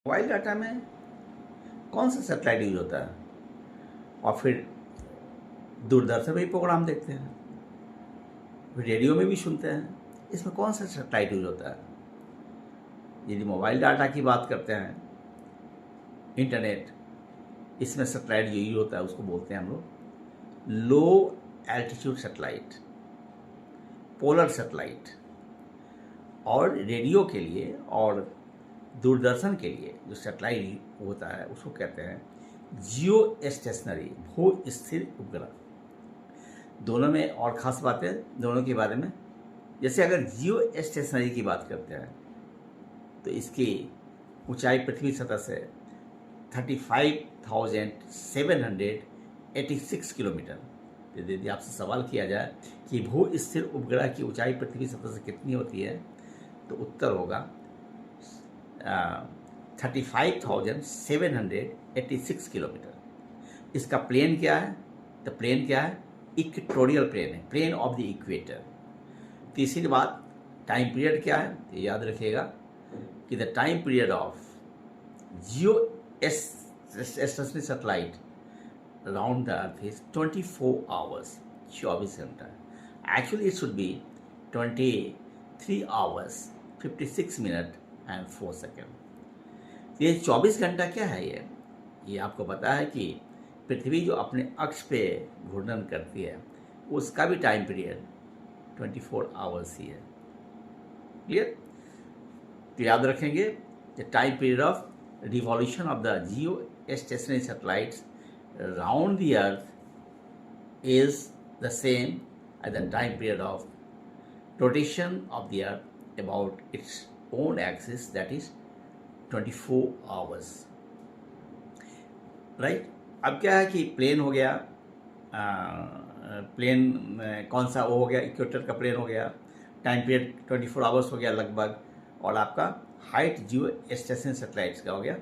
Mobile data में कौन सा सैटेलाइट यूज होता है? और फिर दूरदर्शन में भी प्रोग्राम देखते हैं, फिर रेडियो में भी सुनते हैं, इसमें कौन सा सैटेलाइट यूज होता है? यदि मोबाइल डाटा की बात करते हैं, इंटरनेट, इसमें सैटेलाइट जो यूज होता है उसको बोलते हैं हम लोग लो एल्टीट्यूड सैटेलाइट, पोलर सैटेलाइट। और रेडियो के लिए और दूरदर्शन के लिए जो सैटेलाइट होता है उसको कहते हैं जियो स्टेशनरी, भू स्थिर उपग्रह। दोनों में और ख़ास बातें दोनों के बारे में, जैसे अगर जियो स्टेशनरी की बात करते हैं तो इसकी ऊंचाई पृथ्वी सतह से 35,786 किलोमीटर। यदि आपसे सवाल किया जाए कि भू स्थिर उपग्रह की ऊंचाई पृथ्वी सतह से कितनी होती है तो उत्तर होगा 35,786 किलोमीटर। इसका प्लेन क्या है? तो प्लेन क्या है? इक्वेटोरियल प्लेन है, प्लेन ऑफ द इक्वेटर। तीसरी बात, टाइम पीरियड क्या है? तो याद रखिएगा कि the time period of Jio stationery satellite around the earth is 24 hours, 24 घंटा। Actually it should be 23 hours 56 minute and 4 second. ये 24 घंटा क्या है? ये आपको पता है कि पृथ्वी जो अपने अक्ष पे घूर्णन करती है उसका भी टाइम पीरियड 24 आवर्स ही है। क्लियर? तो याद रखेंगे the time period of revolution of the Jio stationery satellites round the earth is the same as the time period of rotation of the earth about its own axis, that is 24 hours. Right? अब क्या है कि plane हो गया, plane कौन सा वो हो गया, इक्वेटर का प्लेन हो गया, टाइम पीरियड 24 आवर्स हो गया लगभग, और आपका हाइट जियो स्टेशन सैटेलाइट्स का हो गया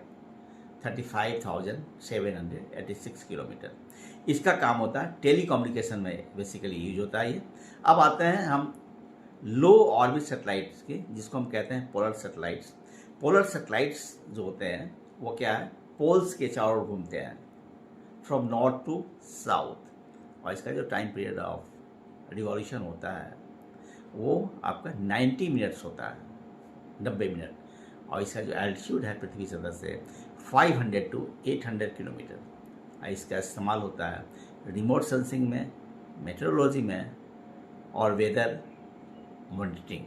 35,786 किलोमीटर। इसका काम होता है टेली कम्युनिकेशन में बेसिकली यूज होता है ये। अब आते हैं हम लो ऑर्बिट सैटेलाइट्स के, जिसको हम कहते हैं पोलर सैटेलाइट्स। पोलर सैटेलाइट्स जो होते हैं वो क्या है? पोल्स के चारों ओर घूमते हैं फ्रॉम नॉर्थ टू साउथ, और इसका जो टाइम पीरियड ऑफ रिवॉल्यूशन होता है वो आपका 90 मिनट्स होता है, 90 मिनट। और इसका जो एल्टीट्यूड है पृथ्वी सतह से 500 to 800 किलोमीटर। इसका इस्तेमाल होता है रिमोट सेंसिंग में, मेट्रोलॉजी में और वेदर मॉनिटरिंग।